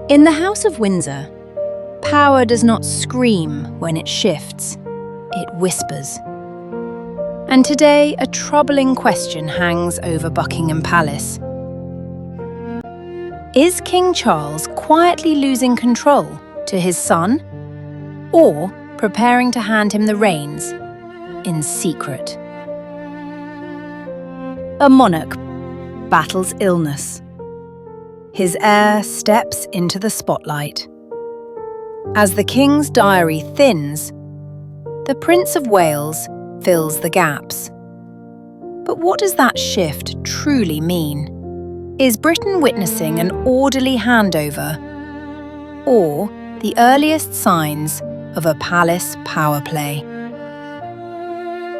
In the House of Windsor, power does not scream when it shifts, it whispers. And today, a troubling question hangs over Buckingham Palace. Is King Charles quietly losing control to his son, or preparing to hand him the reins in secret? A monarch battles illness. His heir steps into the spotlight. As the king's diary thins, the Prince of Wales fills the gaps. But what does that shift truly mean? Is Britain witnessing an orderly handover, or the earliest signs of a palace power play?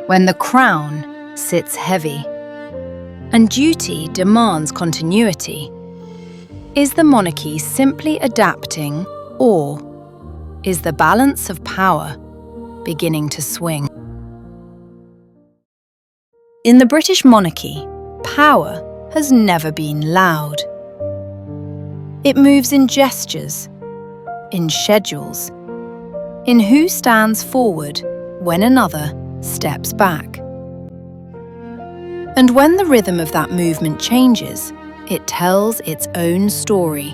When the crown sits heavy and duty demands continuity, is the monarchy simply adapting, or is the balance of power beginning to swing? In the British monarchy, power has never been loud. It moves in gestures, in schedules, in who stands forward when another steps back. And when the rhythm of that movement changes, it tells its own story,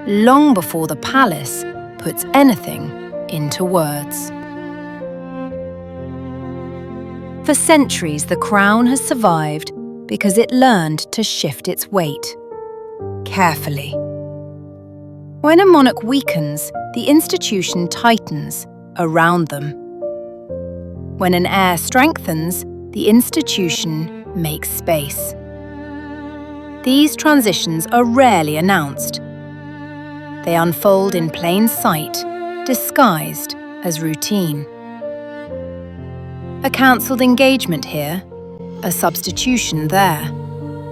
long before the palace puts anything into words. For centuries, the crown has survived because it learned to shift its weight, carefully. When a monarch weakens, the institution tightens around them. When an heir strengthens, the institution makes space. These transitions are rarely announced. They unfold in plain sight, disguised as routine. A cancelled engagement here, a substitution there,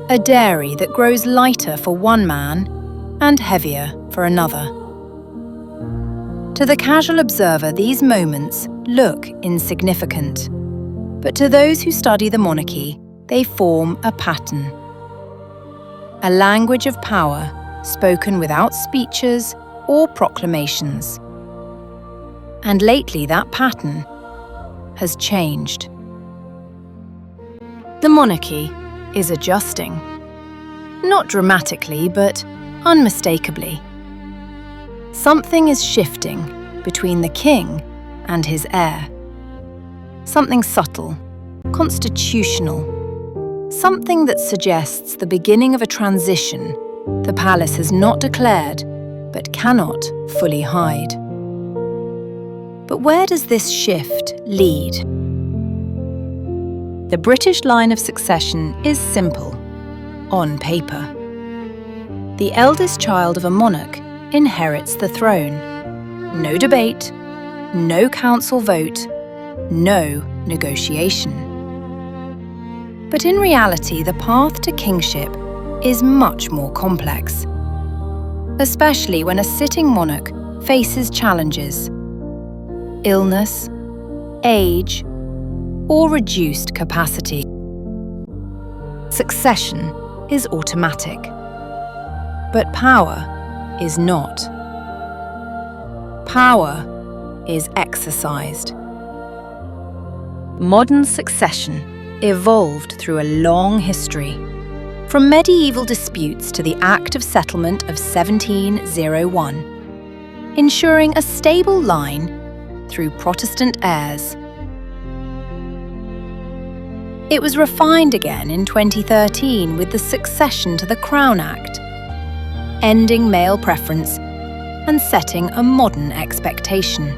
a dairy that grows lighter for one man and heavier for another. To the casual observer, these moments look insignificant, but to those who study the monarchy, they form a pattern. A language of power spoken without speeches or proclamations. And lately that pattern has changed. The monarchy is adjusting. Not dramatically, but unmistakably. Something is shifting between the king and his heir. Something subtle, constitutional. Something that suggests the beginning of a transition the palace has not declared, but cannot fully hide. But where does this shift lead? The British line of succession is simple, on paper. The eldest child of a monarch inherits the throne. No debate, no council vote, no negotiation. But in reality, the path to kingship is much more complex, especially when a sitting monarch faces challenges: illness, age, or reduced capacity. Succession is automatic, but power is not. Power is exercised. Modern succession evolved through a long history, from medieval disputes to the Act of Settlement of 1701, ensuring a stable line through Protestant heirs. It was refined again in 2013 with the Succession to the Crown Act, ending male preference and setting a modern expectation.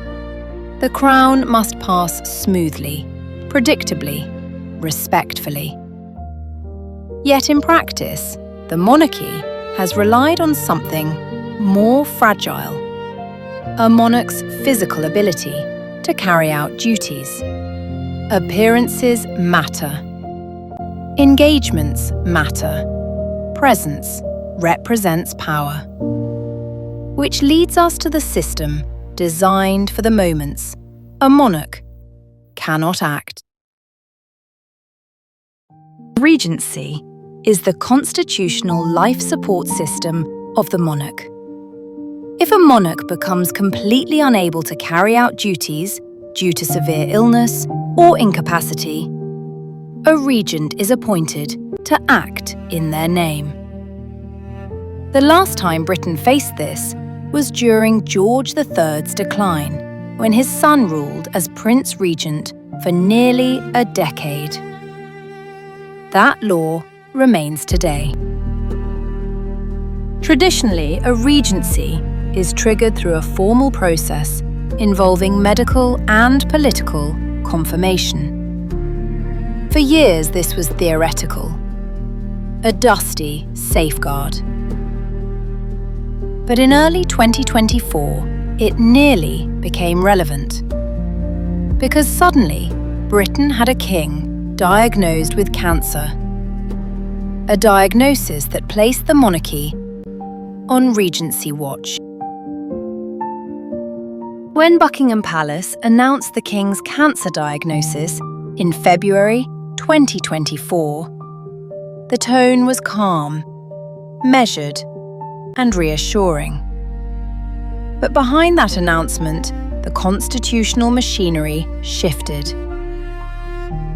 The crown must pass smoothly, predictably, respectfully. Yet in practice, the monarchy has relied on something more fragile: a monarch's physical ability to carry out duties. Appearances matter. Engagements matter. Presence represents power. Which leads us to the system designed for the moments a monarch cannot act. Regency is the constitutional life support system of the monarch. If a monarch becomes completely unable to carry out duties due to severe illness or incapacity, a regent is appointed to act in their name. The last time Britain faced this was during George III's decline, when his son ruled as Prince Regent for nearly a decade. That law remains today. Traditionally, a regency is triggered through a formal process involving medical and political confirmation. For years, this was theoretical, a dusty safeguard. But in early 2024, it nearly became relevant. Because suddenly, Britain had a king diagnosed with cancer, a diagnosis that placed the monarchy on regency watch. When Buckingham Palace announced the king's cancer diagnosis in February 2024, the tone was calm, measured, and reassuring. But behind that announcement, the constitutional machinery shifted.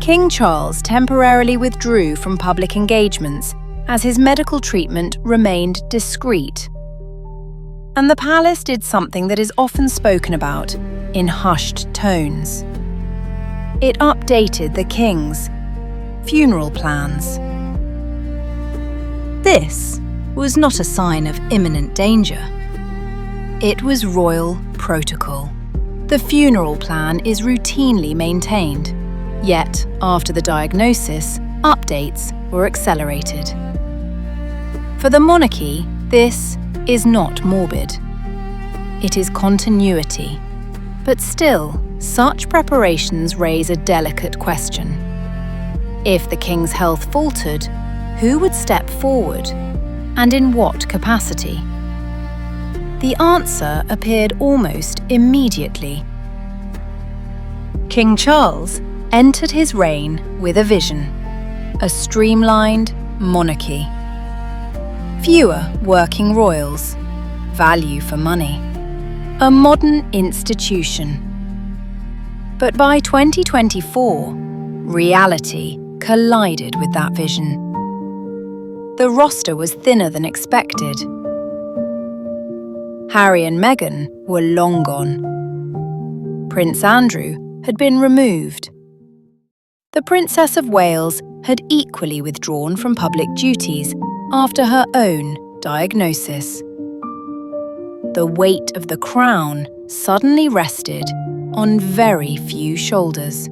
King Charles temporarily withdrew from public engagements as his medical treatment remained discreet. And the palace did something that is often spoken about in hushed tones. It updated the king's funeral plans. This was not a sign of imminent danger. It was royal protocol. The funeral plan is routinely maintained, yet after the diagnosis, updates were accelerated. For the monarchy, this is not morbid. It is continuity. But still, such preparations raise a delicate question. If the king's health faltered, who would step forward, and in what capacity? The answer appeared almost immediately. King Charles entered his reign with a vision: a streamlined monarchy. Fewer working royals, value for money, a modern institution. But by 2024, reality collided with that vision. The roster was thinner than expected. Harry and Meghan were long gone. Prince Andrew had been removed. The Princess of Wales had equally withdrawn from public duties after her own diagnosis. The weight of the crown suddenly rested on very few shoulders,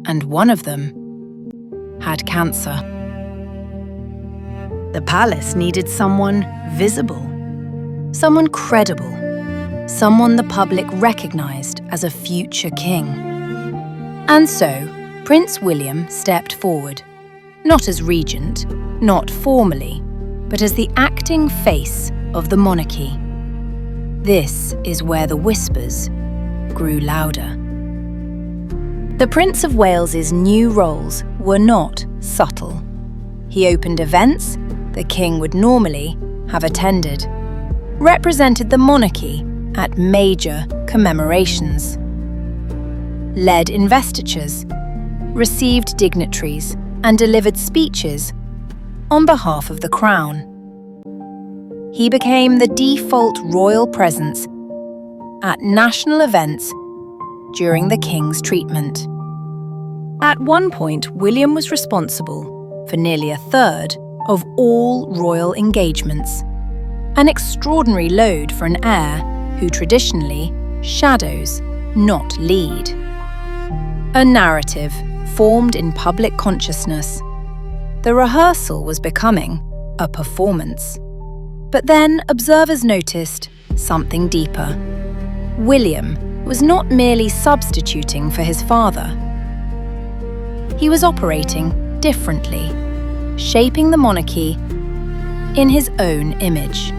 and one of them had cancer. The palace needed someone visible, someone credible, someone the public recognized as a future king. And so, Prince William stepped forward, not as regent, not formally, but as the acting face of the monarchy. This is where the whispers grew louder. The Prince of Wales's new roles were not subtle. He opened events the king would normally have attended, represented the monarchy at major commemorations, led investitures, received dignitaries, and delivered speeches on behalf of the crown. He became the default royal presence at national events during the king's treatment. At one point, William was responsible for nearly a third of all royal engagements, an extraordinary load for an heir who traditionally shadows, not lead. A narrative formed in public consciousness. The rehearsal was becoming a performance. But then observers noticed something deeper. William was not merely substituting for his father. He was operating differently, shaping the monarchy in his own image.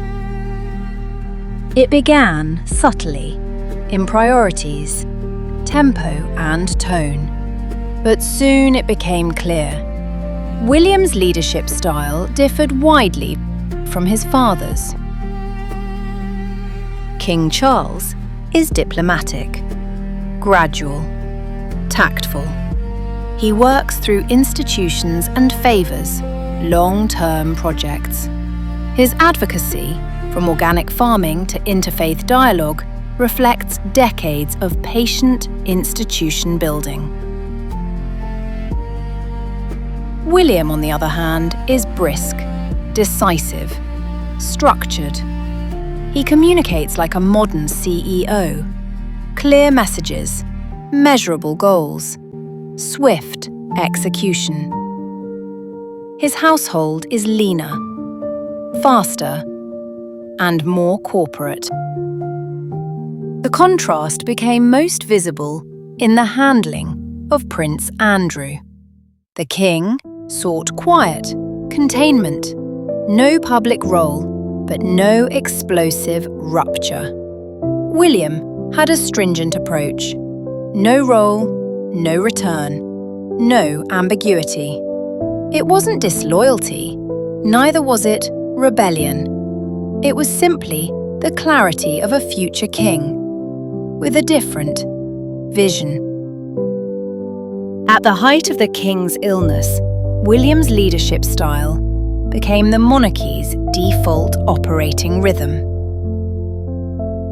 It began subtly, in priorities, tempo and tone. But soon it became clear. William's leadership style differed widely from his father's. King Charles is diplomatic, gradual, tactful. He works through institutions and favours long-term projects. His advocacy, from organic farming to interfaith dialogue, reflects decades of patient institution building. William, on the other hand, is brisk, decisive, structured. He communicates like a modern CEO. Clear messages, measurable goals, swift execution. His household is leaner, faster, and more corporate. The contrast became most visible in the handling of Prince Andrew. The king sought quiet, containment, no public role, but no explosive rupture. William had a stringent approach. No role, no return, no ambiguity. It wasn't disloyalty, neither was it rebellion. It was simply the clarity of a future king, with a different vision. At the height of the king's illness, William's leadership style became the monarchy's default operating rhythm.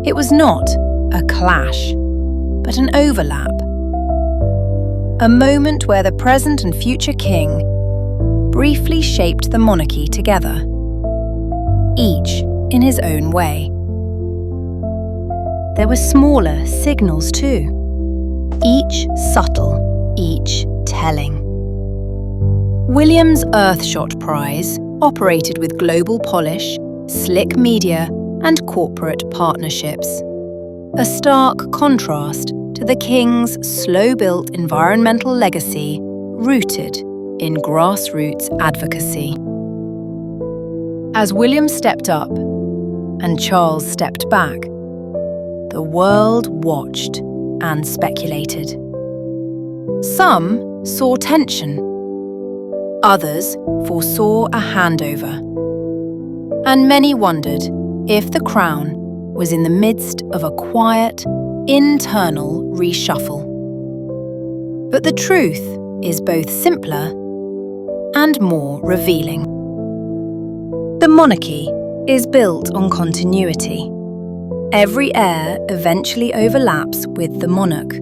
It was not a clash, but an overlap. A moment where the present and future king briefly shaped the monarchy together, each in his own way. There were smaller signals too, each subtle, each telling. William's Earthshot Prize operated with global polish, slick media, and corporate partnerships. A stark contrast to the king's slow-built environmental legacy rooted in grassroots advocacy. As William stepped up and Charles stepped back, the world watched and speculated. Some saw tension. Others foresaw a handover. And many wondered if the crown was in the midst of a quiet, internal reshuffle. But the truth is both simpler and more revealing. The monarchy is built on continuity. Every heir eventually overlaps with the monarch,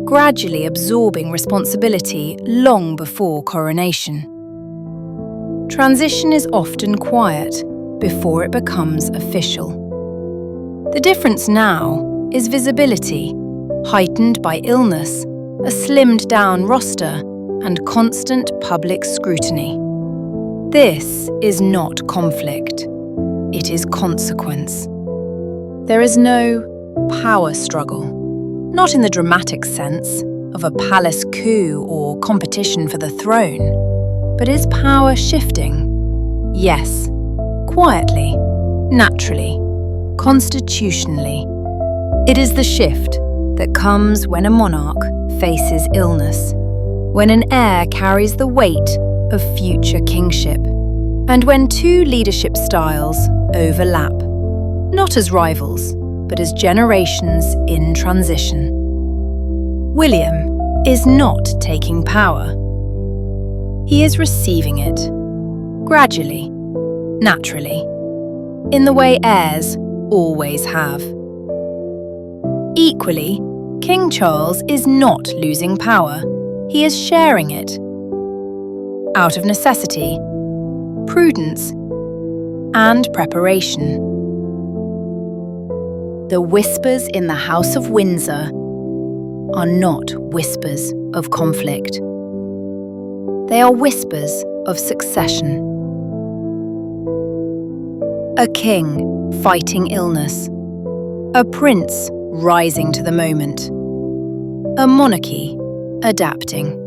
gradually absorbing responsibility long before coronation. Transition is often quiet before it becomes official. The difference now is visibility, heightened by illness, a slimmed-down roster, and constant public scrutiny. This is not conflict. It is consequence. There is no power struggle, not in the dramatic sense of a palace coup or competition for the throne, but is power shifting? Yes, quietly, naturally, constitutionally. It is the shift that comes when a monarch faces illness, when an heir carries the weight of future kingship, and when two leadership styles overlap, not as rivals, but as generations in transition. William is not taking power. He is receiving it, gradually, naturally, in the way heirs always have. Equally, King Charles is not losing power. He is sharing it. Out of necessity, prudence, and preparation. The whispers in the House of Windsor are not whispers of conflict. They are whispers of succession. A king fighting illness. A prince rising to the moment. A monarchy adapting.